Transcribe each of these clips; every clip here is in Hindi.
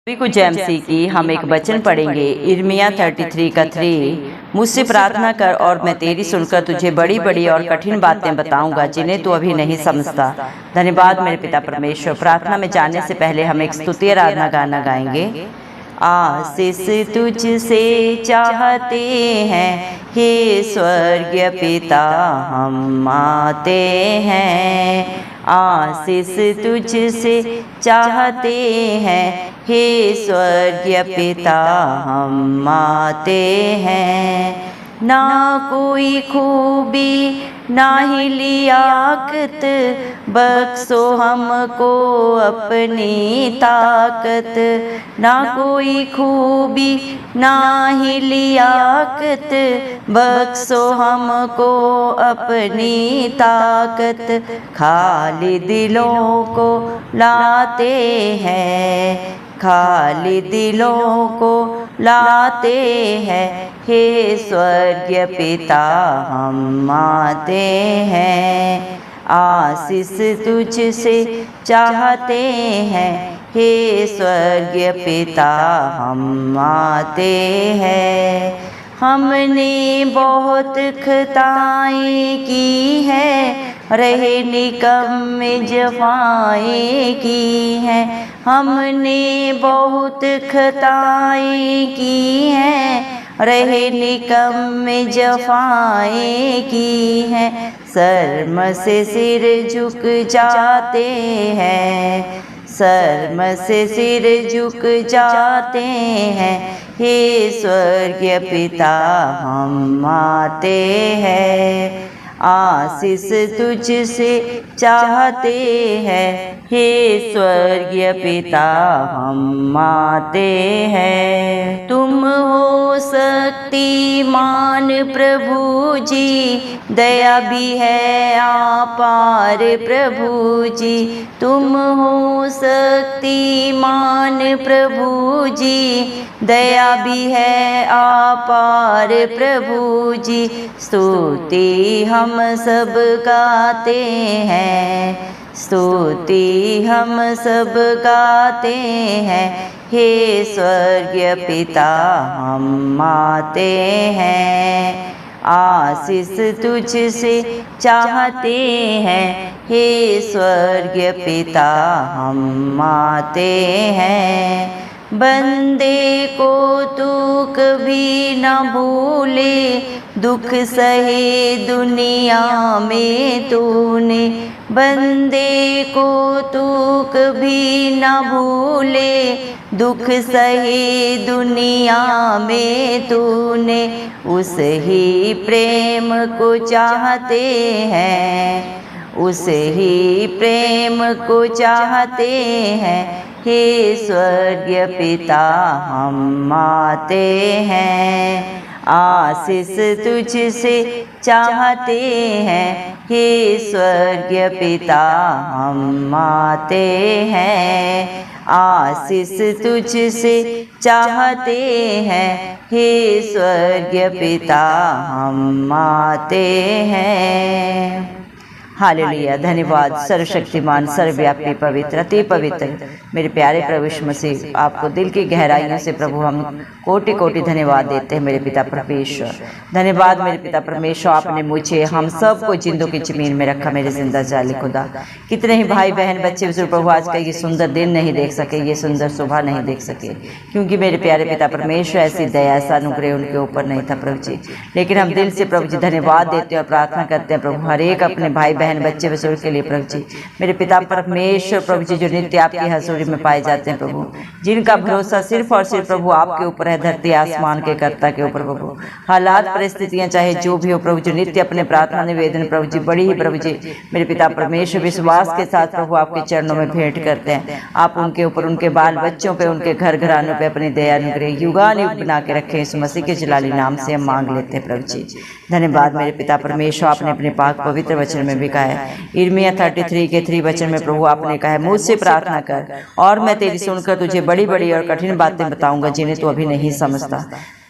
सभी को जय मसीह की। हम एक वचन पढ़ेंगे यिर्मयाह 33 का 3। मुझसे प्रार्थना कर और मैं तेरी सुनकर तुझे बड़ी बड़ी और कठिन बातें बताऊंगा जिन्हें तू अभी नहीं समझता। धन्यवाद मेरे पिता परमेश्वर। प्रार्थना में जाने से पहले हम एक स्तुति आराधना गाना गाएंगे। आशीष तुझसे चाहते हैं हे स्वर्गीय पिता, हम आते हैं। आशीष तुझसे चाहते हैं हे स्वर्गीय पिता, हम आते हैं। ना कोई खूबी ना ही लियाकत, बख्शो हमको अपनी ताकत। ना कोई खूबी ना ही लियाकत, बख्शो हमको अपनी ताकत। खाली दिलों को लाते हैं, खाली दिलों को लाते हैं हे स्वर्गीय पिता, हम आते हैं। आशीष तुझसे चाहते हैं हे स्वर्गीय पिता, हम आते हैं। हमने बहुत खताएं की हैं, रहे निकम्मे जफाएं की हैं। हमने बहुत खताएं की हैं, रहे निकम्मे जफाएं की हैं। शर्म से सिर झुक जाते हैं, शर्म से सिर झुक जाते हैं हे स्वर्गीय पिता, हम आते हैं। आशीष तुझसे चाहते हैं हे स्वर्गीय पिता, हम आते हैं। तुम हो शक्तिमान प्रभु जी, दया भी है अपार प्रभु जी। तुम हो शक्तिमान प्रभु जी, दया भी है अपार प्रभु जी। स्तुति हम सब गाते हैं, स्तुति हम सब गाते हैं हे स्वर्गीय पिता, हम आते हैं। आशीष तुझसे चाहते हैं हे स्वर्गीय पिता, हम आते हैं। बंदे को तू कभी न भूले, दुख सहे दुनिया में तूने। बंदे को तू कभी न भूले, दुख सहे दुनिया में तूने। उस ही प्रेम को चाहते हैं, उस ही प्रेम को चाहते हैं हे स्वर्गीय पिता, हम आते हैं। आशीष तुझसे चाहते हैं हे स्वर्गीय पिता, हम आते हैं। आशीष तुझसे चाहते हैं हे स्वर्गीय पिता, हम आते हैं। हालेलुया। धन्यवाद सर्वशक्तिमान सर्वव्यापी पवित्र अति पवित्र मेरे प्यारे प्रभु यीशु मसीह, आपको दिल की गहराइयों से प्रभु हम कोटि कोटि धन्यवाद देते हैं मेरे पिता परमेश्वर। धन्यवाद मेरे पिता परमेश्वर, आपने मुझे हम सबको जिंदों की जमीन में रखा मेरे जिंदा जाली खुदा। कितने ही भाई बहन बच्चे बुजुर्ग प्रभु आज का ये सुंदर दिन नहीं देख सके, ये सुंदर सुबह नहीं देख सके, क्योंकि मेरे प्यारे पिता परमेश्वर ऐसी दया ऐसा अनुग्रह उनके ऊपर नहीं था प्रभु जी। लेकिन हम दिल से प्रभु जी धन्यवाद देते हैं और प्रार्थना करते हैं प्रभु हर एक अपने भाई बहन बच्चे बुजुर्ग के लिए प्रभु जी। मेरे पिता परमेश्वर प्रभु जी, जो नित्य आपकी हजूरी में पाए जाते हैं प्रभु, जिनका भरोसा सिर्फ और सिर्फ प्रभु आपके ऊपर है, धरती आसमान के कर्ता के ऊपर प्रभु। हालात परिस्थितियां चाहे जो भी हो प्रभु जी, नित्य अपने प्रार्थना निवेदन प्रभु जी बड़ी ही प्रभु जी मेरे पिता परमेश्वर विश्वास के साथ प्रभु आपके चरणों में भेंट करते हैं। आप उनके ऊपर, उनके बाल बच्चों पे, उनके घर घरानों पे अपनी दया अनुग्रह युगानुयुग बना के रखें। इस मसीह के जलाली नाम से हम मांग लेते हैं प्रभु जी। धन्यवाद मेरे पिता परमेश्वर, आपने अपने पाक पवित्र वचन में भी कहा है, यिर्मयाह 33 के 3 वचन में प्रभु आपने कहा है, मुझसे प्रार्थना कर और मैं तेरी सुनकर तुझे बड़ी बड़ी और कठिन बातें बताऊंगा जिन्हें तू अभी नहीं समझता।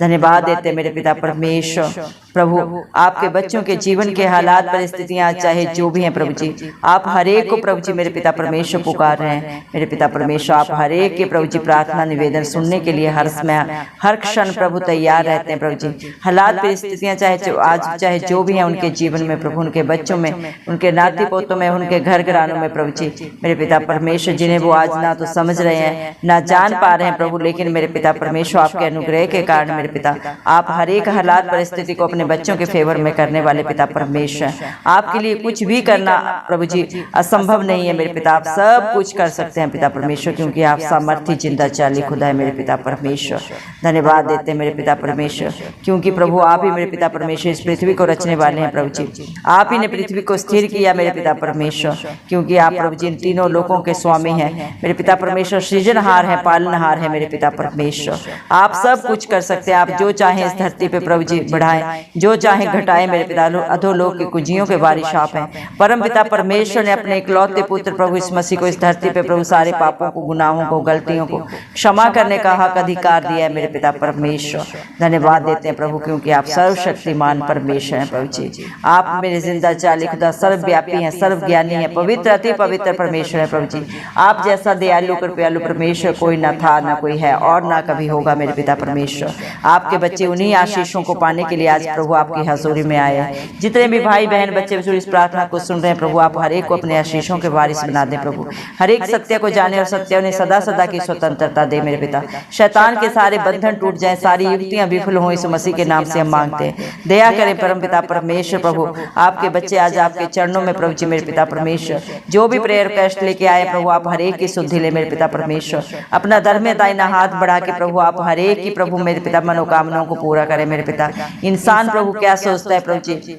धन्यवाद देते मेरे पिता परमेश्वर, प्रभु आपके बच्चों के जीवन के हालात परिस्थितियां चाहे जो भी हैं प्रभु जी, आप हर एक को प्रभु जी मेरे पिता परमेश्वर पुकार रहे हैं। मेरे पिता परमेश्वर आप हर एक के प्रभु जी प्रार्थना निवेदन सुनने के लिए हर समय हर क्षण प्रभु तैयार रहते हैं प्रभु जी। हालात परिस्थितियां चाहे जो भी हैं उनके जीवन में प्रभु, उनके बच्चों में, उनके नाती पोतों में, उनके घर घरानों में प्रभु जी मेरे पिता परमेश्वर, जिन्हें वो आज ना तो समझ रहे हैं ना जान पा रहे हैं प्रभु, लेकिन मेरे पिता परमेश्वर आपके अनुग्रह के कारण मेरे पिता आप हर एक हालात परिस्थिति को अपने बच्चों के फेवर में करने वाले पिता परमेश्वर, आपके लिए कुछ भी करना प्रभु जी असंभव नहीं है मेरे पिता। आप सब कुछ कर सकते हैं पिता परमेश्वर, क्योंकि आप सामर्थ्य जिंदा चाली खुदा है मेरे पिता परमेश्वर। धन्यवाद देते हैं मेरे पिता परमेश्वर, क्योंकि प्रभु आप ही मेरे पिता परमेश्वर इस पृथ्वी को रचने वाले हैं प्रभु जी। आप ही ने पृथ्वी को स्थिर किया मेरे पिता परमेश्वर, क्योंकि आप प्रभु जी इन तीनों लोगों के स्वामी हैं मेरे पिता परमेश्वर, सृजनहार है, पालनहार है मेरे पिता परमेश्वर। आप सब कुछ कर सकते हैं। आप जो चाहे इस धरती पे प्रभु जी बढ़ाएं, जो चाहे घटाएं मेरे पिता। अधोलोक की कुंजियों के बारिश आप हैं। परम पिता परमेश्वर ने अपने इकलौते पुत्र प्रभु इस मसीह को इस धरती पे प्रभु सारे पापों को, गुनाहों को, गलतियों को क्षमा करने का हक अधिकार दिया है मेरे पिता परमेश्वर। धन्यवाद देते हैं प्रभु, क्योंकि आप सर्वशक्तिमान परमेश्वर हैं प्रभु जी। आप मेरे जिंदा चाली खुदा सर्वव्यापी हैं, सर्वज्ञानी हैं, पवित्र अति पवित्र परमेश्वर है प्रभु जी। आप जैसा दयालु कृपयालु परमेश्वर कोई ना था, ना कोई है और ना कभी होगा मेरे पिता परमेश्वर। आपके बच्चे उन्हीं आशीषों को पाने के लिए आज प्रभु आपकी हजूरी में आए हैं। जितने भी भाई बहन बच्चे इस प्रार्थना को सुन रहे हैं प्रभु, आप हर एक को अपने आशीषों के वारिस बना दें प्रभु। हर एक सत्य को जाने और सत्य उन्हें सदा सदा की स्वतंत्रता दे मेरे पिता। शैतान के सारे बंधन टूट जाएं, सारी युक्तियां विफल हों, इस मसीह के नाम से हम मांगते हैं। दया करें परम पिता परमेश्वर प्रभु। आपके बच्चे आज आपके चरणों में प्रभु जी मेरे पिता परमेश्वर जो भी प्रेयर कष्ट लेके आए प्रभु, आप हर एक की शुद्धि ले मेरे पिता परमेश्वर। अपना धर्म दाहिना हाथ बढ़ा के प्रभु आप हर एक की प्रभु मेरे पिता मनोकामनाओं को पूरा करें मेरे पिता। इंसान प्रभु क्या सोचता है प्रभु जी,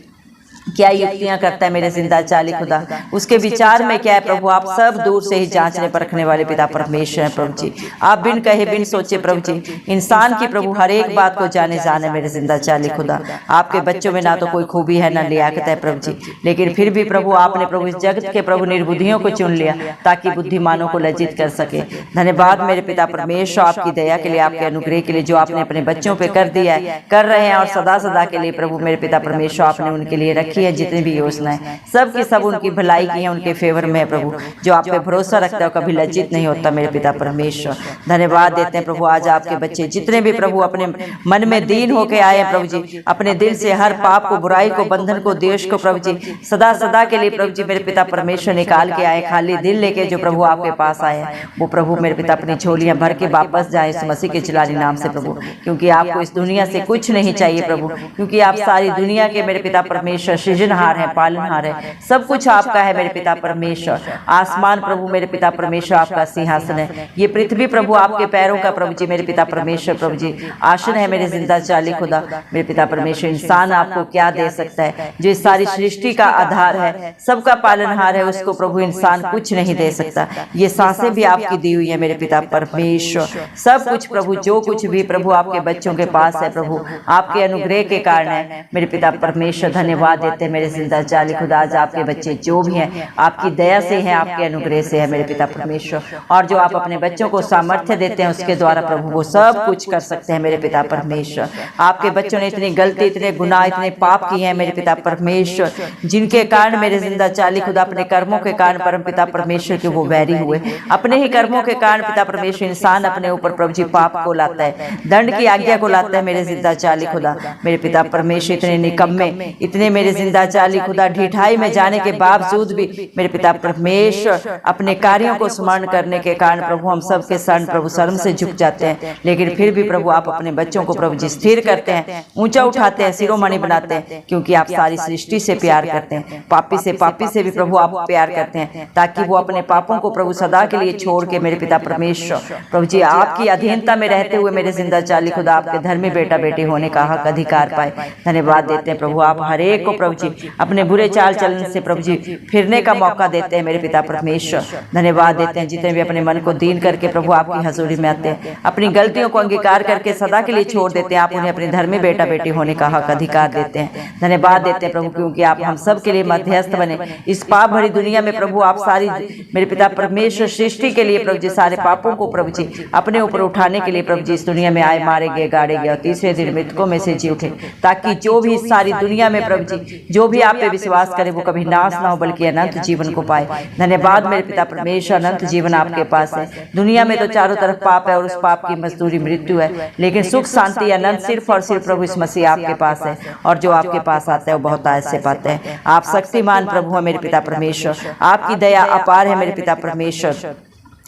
क्या युक्तियां करता है मेरे जिंदा चाली खुदा, उसके विचार में क्या है प्रभु, आप सब दूर से ही जांचने परखने वाले पिता परमेश्वर हैं प्रभु जी। आप बिन कहे बिन सोचे प्रभु जी इंसान की प्रभु हर एक बात को जाने मेरे जिंदा चाली खुदा। आपके बच्चों में ना तो कोई खूबी है ना लियाकत है प्रभु जी, लेकिन फिर भी प्रभु आपने प्रभु इस जगत के प्रभु निर्बुद्धियों को चुन लिया ताकि बुद्धिमानों को लज्जित कर सके। धन्यवाद मेरे पिता परमेश्वर आपकी दया के लिए, आपके अनुग्रह के लिए जो आपने अपने बच्चों पे कर दिया है, कर रहे हैं और सदा सदा के लिए प्रभु मेरे पिता परमेश्वर आपने उनके लिए रखी है। जितनी भी योजनाएं सब की सब उनकी भलाई की है, उनके फेवर में है प्रभु। जो आप पे भरोसा रखता है कभी लज्जित नहीं होता मेरे पिता परमेश्वर। धन्यवाद देते हैं प्रभु आज आपके बच्चे जितने भी प्रभु अपने मन में दीन होके आए प्रभु जी, अपने दिल से हर पाप को, बुराई को, बंधन को, देश को प्रभु जी सदा सदा के लिए प्रभु जी मेरे पिता परमेश्वर निकाल के आए। खाली दिल लेके जो प्रभु आपके पास आए वो प्रभु मेरे पिता अपनी झोलियां भर के वापस जाए इस मसीह के जलाली नाम से प्रभु, क्योंकि आपको इस दुनिया से कुछ नहीं चाहिए प्रभु, क्योंकि आप सारी दुनिया के मेरे पिता परमेश्वर सृजनहार है, पालनहार है, सब कुछ आपका है मेरे पिता परमेश्वर। आसमान प्रभु मेरे पिता परमेश्वर आपका सिंहासन है, ये पृथ्वी प्रभु आपके पैरों का प्रभु जी मेरे पिता परमेश्वर प्रभु जी आसन है मेरे जिंदा चाली खुदा मेरे पिता परमेश्वर। इंसान आपको क्या दे सकता है जो इस सारी सृष्टि का आधार है, सबका पालनहार है, उसको प्रभु इंसान कुछ नहीं दे सकता। ये सांसें भी आपकी दी हुई है मेरे पिता परमेश्वर, सब कुछ प्रभु जो कुछ भी प्रभु आपके बच्चों के पास है प्रभु आपके अनुग्रह के कारण है मेरे पिता परमेश्वर। धन्यवाद देते हैं मेरे जिंदा चाली खुदा आज आपके बच्चे जो भी हैं आपकी दया से हैं, आपके अनुग्रह से है मेरे पिता परमेश्वर, और जो आप अपने बच्चों को सामर्थ्य देते हैं उसके द्वारा प्रभु वो सब कुछ कर सकते हैं मेरे पिता परमेश्वर। आपके बच्चों ने इतनी गलती, इतने गुनाह, इतने पाप किए हैं मेरे पिता परमेश्वर, जिनके कारण मेरे जिंदा चाली खुदा अपने कर्मों के कारण परम पिता परमेश्वर के वो वैरी हुए। अपने ही कर्मों के कारण पिता परमेश्वर इंसान अपने ऊपर प्रभु जी पाप को लाता है, दंड की आज्ञा को लाता है मेरे जिंदा चाली खुदा मेरे पिता परमेश्वर। इतने निकम्मे, इतने मेरे जिंदा चाली खुदा ढिठाई में जाने के बावजूद भी मेरे पिता परमेश्वर अपने कार्यों को स्मरण करने के कारण प्रभु हम सब के शरण प्रभु शर्म से झुक जाते हैं, लेकिन फिर भी प्रभु आप अपने बच्चों को प्रभु जी स्थिर करते हैं, ऊंचा उठाते हैं, शिरोमणि बनाते हैं, क्योंकि आप सारी सृष्टि से प्यार करते हैं। पापी से भी प्रभु आप प्यार करते हैं ताकि वो अपने पापों को प्रभु सदा के लिए छोड़ के मेरे पिता परमेश्वर प्रभु जी आपकी अधीनता में रहते हुए मेरे जिंदा चाली खुदा आपके धर्मी बेटा बेटी होने का हक अधिकार पाए। धन्यवाद देते हैं प्रभु आप हर एक को प्रभु जी अपने बुरे चाल चलन से प्रभु जी फिरने का मौका देते हैं मेरे पिता परमेश्वर। धन्यवाद देते हैं जितने भी अपने मन को दीन करके प्रभु आपकी हजूरी में आते हैं, अपनी गलतियों को अंगीकार करके सदा के लिए छोड़ देते हैं, आप उन्हें अपने धर्मी बेटा बेटी होने का हक अधिकार देते हैं। धन्यवाद देते हैं प्रभु क्योंकि आप हम सब के लिए मध्यस्थ बने इस पाप भरी दुनिया में प्रभु। आप सारी मेरे पिता परमेश्वर सृष्टि के लिए प्रभु जी सारे पापों को प्रभु जी अपने ऊपर उठाने के लिए प्रभु जी इस दुनिया में आए, मारे गए, गाड़े गए और तीसरे दिन मृतकों में से जी उठे, ताकि जो भी इस सारी दुनिया में प्रभु जी जो भी आप पे विश्वास करे वो कभी नाश ना हो बल्कि अनंत जीवन को पाए। धन्यवाद मेरे पिता परमेश्वर, अनंत जीवन आपके पास है। दुनिया में तो चारों तरफ पाप है और उस पाप की मजदूरी मृत्यु है, लेकिन सुख शांति अनंत सिर्फ और सिर्फ प्रभु इस मसीह आपके पास है, और जो आपके पास आता है वो बहुत आयत से पाते हैं। आप शक्तिमान प्रभु है मेरे पिता परमेश्वर, आपकी दया अपार है मेरे पिता परमेश्वर।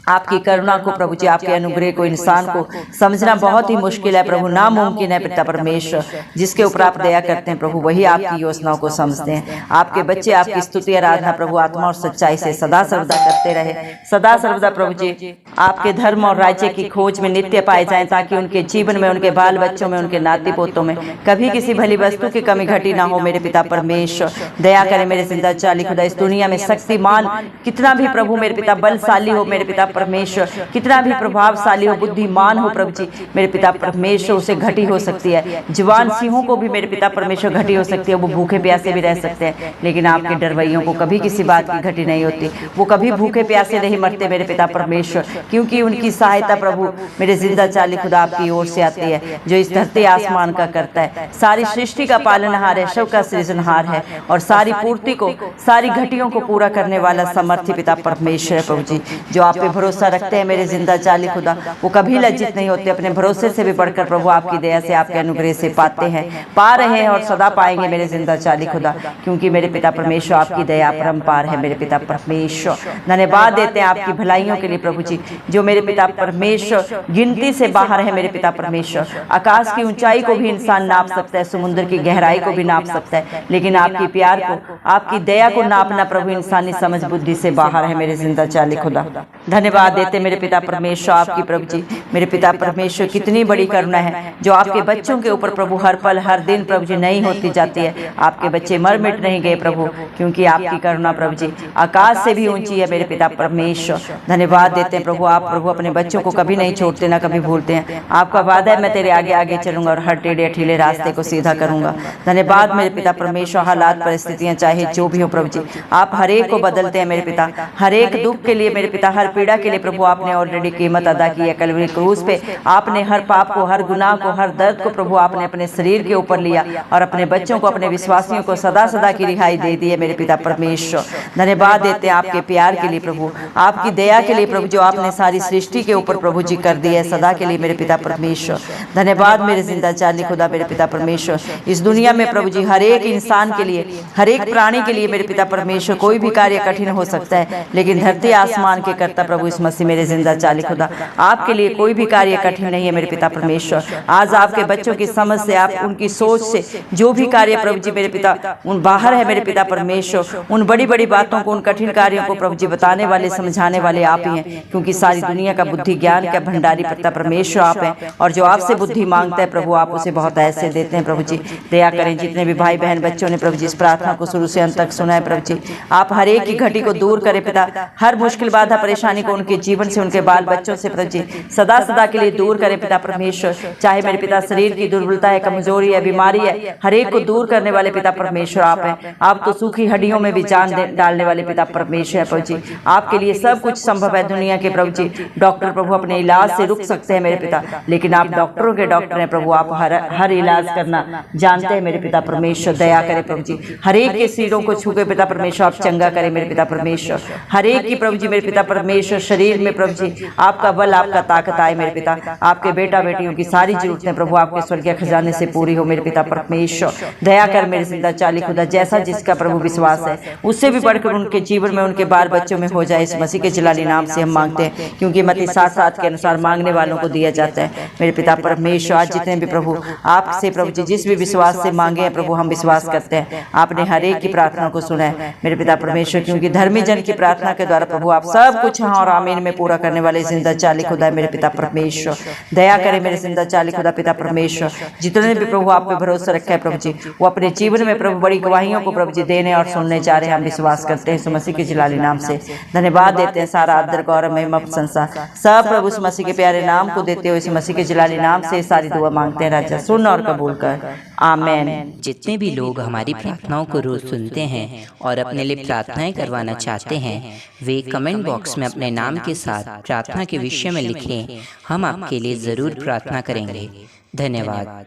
आपकी करुणा को प्रभु जी आपके अनुग्रह को इंसान को समझना बहुत ही मुश्किल है प्रभु, नामुमकिन है पिता परमेश्वर। जिसके ऊपर आप दया करते हैं प्रभु वही आपकी योजनाओं को समझते हैं। आपके बच्चे आपकी स्तुति आराधना प्रभु आत्मा और सच्चाई से सदा सर्वदा करते रहे, सदा सर्वदा प्रभु जी आपके धर्म और राज्य की खोज में नित्य पाए जाएं, ताकि उनके जीवन में, उनके बाल बच्चों में, उनके नाती पोतों में कभी किसी भली वस्तु की कमी घटी ना हो मेरे पिता परमेश्वर। दया करें मेरे जिंदा चाली खुदा, इस दुनिया में शक्तिमान कितना भी प्रभु मेरे पिता बलशाली हो मेरे पिता परमेश्वर, कितना भी प्रभावशाली हो, बुद्धिमान हो प्रभु जी मेरे पिता परमेश्वर, उसे घटी हो सकती है। जवान सिंहों को भी मेरे पिता परमेश्वर घटी हो सकती है, वो भूखे प्यासे भी रह सकते हैं, लेकिन आपके डरवैयों को कभी किसी बात की घटी नहीं होती। वो कभी भूखे प्यासे नहीं मरते मेरे पिता परमेश्वर, क्योंकि उनकी सहायता प्रभु मेरे जिंदा चाली खुदा आपकी ओर से आती है, जो इस धरती आसमान का करता है, सारी सृष्टि का पालनहार है, सब का सृजनहार है, और सारी पूर्ति को, सारी घटियों को पूरा करने वाला समर्थी पिता परमेश्वर है प्रभु जी। जो आप पे भरोसा रखते हैं मेरे जिंदा चाली खुदा वो कभी लज्जित नहीं होते, अपने भरोसे से भी बढ़कर प्रभु आपकी दया से, आपके अनुग्रह से पाते हैं, पा रहे हैं और सदा पाएंगे मेरे जिंदा चाली खुदा, क्योंकि मेरे पिता परमेश्वर आपकी दया परम्पार है मेरे पिता परमेश्वर। धन्यवाद देते हैं आपकी भलाइयों के लिए प्रभु जी, जो मेरे पिता परमेश्वर गिनती से बाहर है मेरे पिता परमेश्वर। आकाश की ऊंचाई को भी इंसान नाप सकता है, समुद्र की गहराई को भी नाप सकता है, लेकिन आपकी प्यार को, आपकी दया को नापना प्रभु इंसानी समझ बुद्धि से बाहर है मेरे जिंदा चाली खुदा। धन्यवाद देते मेरे पिता परमेश्वर आपकी प्रभु जी, मेरे पिता परमेश्वर कितनी बड़ी करुणा है जो आपके बच्चों के ऊपर प्रभु हर पल हर दिन प्रभु जी नहीं होती जाती है। आपके बच्चे मर मिट नहीं गए प्रभु, क्योंकि आपकी करुणा प्रभु जी आकाश से भी ऊंची है मेरे पिता परमेश्वर। धन्यवाद देते हैं प्रभु, आप प्रभु अपने बच्चों को कभी नहीं छोड़ते ना कभी भूलते हैं। आपका वादा है मैं तेरे आगे आगे चलूंगा और हर टेढ़े अठीले रास्ते को सीधा करूंगा। धन्यवाद मेरे पिता परमेश्वर, हालात परिस्थितियां चाहे जो भी हो प्रभु जी आप हर एक को बदलते हैं मेरे पिता। हर एक दुख के लिए मेरे पिता, हर पीड़ा के लिए प्रभु आपने ऑलरेडी कीमत अदा की है कलवरी क्रूस पे। आपने हर पाप को, हर गुनाह को, हर दर्द को प्रभु आपने अपने शरीर के ऊपर लिया और अपने बच्चों को, अपने विश्वासियों को सदा सदा की रिहाई दे दी है मेरे पिता परमेश्वर। धन्यवाद देते हैं आपके प्यार के लिए प्रभु, आपकी दया के लिए प्रभु, जो आपने सारी सृष्टि के ऊपर प्रभु जी कर दी है सदा के लिए मेरे पिता परमेश्वर। धन्यवाद मेरे जिंदा चाली खुदा मेरे पिता परमेश्वर। इस दुनिया में प्रभु जी हर एक इंसान के लिए, हर एक प्राणी के लिए मेरे पिता परमेश्वर कोई भी कार्य कठिन हो सकता है, लेकिन धरती आसमान के करता प्रभु इस मसीह मेरे जिंदा चाली खुदा आपके लिए कोई भी कार्य कठिन नहीं है मेरे पिता परमेश्वर। आज आपके बच्चों की समझ से, आप उनकी सोच से जो भी कार्य प्रभु जी मेरे पिता उन बाहर है मेरे पिता परमेश्वर, उन बड़ी बड़ी बातों को, उन कठिन कार्यों को प्रभु जी बताने वाले, समझाने वाले आप ही हैं, क्योंकि सारी दुनिया का बुद्धि ज्ञान का भंडारी पिता परमेश्वर आप हैं, और जो आपसे बुद्धि मांगता है प्रभु आप उसे बहुत ऐसे देते हैं प्रभु जी। दया करें जितने भी भाई बहन बच्चों ने प्रभु जी इस प्रार्थना को शुरू से अंत तक सुना है प्रभु जी, आप हर एक की घटी को दूर करें पिता, हर मुश्किल बाधा परेशानी को उनके जीवन से, उनके बाल बच्चों से प्रभु जी सदा सदा के लिए दूर करें पिता परमेश्वर। चाहे मेरे पिता शरीर की दुर्बलता है, कमजोरी है, बीमारी है, हर एक को दूर करने वाले पिता परमेश्वर आप हैं। आप तो सूखी हड्डियों में भी जान डालने वाले पिता परमेश्वर है प्रभु जी। आपके लिए सब कुछ संभव है दुनिया के प्रभु जी। डॉक्टर प्रभु अपने इलाज से रुक सकते हैं मेरे पिता, लेकिन आप डॉक्टरों के डॉक्टर हैं प्रभु, आप हर इलाज करना जानते हैं मेरे पिता परमेश्वर। दया करें प्रभु जी, हर एक के सिरों को छू के पिता परमेश्वर आप चंगा करें मेरे पिता परमेश्वर। हर एक की प्रभु जी मेरे पिता परमेश्वर शरीर में प्रभु जी आपका बल, आपका ताकत आए मेरे पिता। आपके बेटा बेटियों की सारी जरूरतें प्रभु आपके स्वर्गीय खजाने से पूरी हो मेरे पिता परमेश्वर। दया कर मेरे जिंदा चाली खुदा, जैसा जिसका प्रभु विश्वास है उससे भी बढ़कर उनके जीवन में, उनके बाल बच्चों में हो जाए, इस मसीह के जलाली नाम से हम मांगते हैं, क्योंकि मत्ती 7:7 के अनुसार मांगने वालों को दिया जाता है मेरे पिता परमेश्वर। आज जितने भी प्रभु आपसे प्रभु जी जिस भी विश्वास से मांगे हैं प्रभु, हम विश्वास करते हैं आपने हर एक की प्रार्थना को सुना है मेरे पिता परमेश्वर, क्योंकि धर्मी जन की प्रार्थना के द्वारा प्रभु आप सब कुछ हाँ और आमीन में पूरा करने वाले जिंदा चाली खुदा मेरे पिता परमेश्वर, दया करे मेरे जिंदा चाली खुदा पिता परमेश्वर। जितने भी प्रभु आप पे भरोसा रखा है प्रभु जी, वो अपने जीवन में प्रभु बड़ी गवाहियों को प्रभु जी देने और सुनने जा रहे हैं। हम विश्वास करते हैं यीशु मसीह के जलाली नाम से धन्यवाद देते हैं। सारा आदर गौरव महिमा प्रशंसा सब प्रभु यीशु मसीह के प्यारे नाम को देते हुए यीशु मसीह के जलाली नाम से सारी दुआ मांगते हैं राजा, सुन और कबूल कर, आमीन। जितने भी लोग हमारी प्रार्थनाओं को रोज सुनते हैं और अपने लिए प्रार्थनाएं करवाना चाहते हैं, वे कमेंट बॉक्स में अपने नाम के साथ प्रार्थना के विषय में लिखें। हम आपके लिए जरूर प्रार्थना करेंगे। धन्यवाद।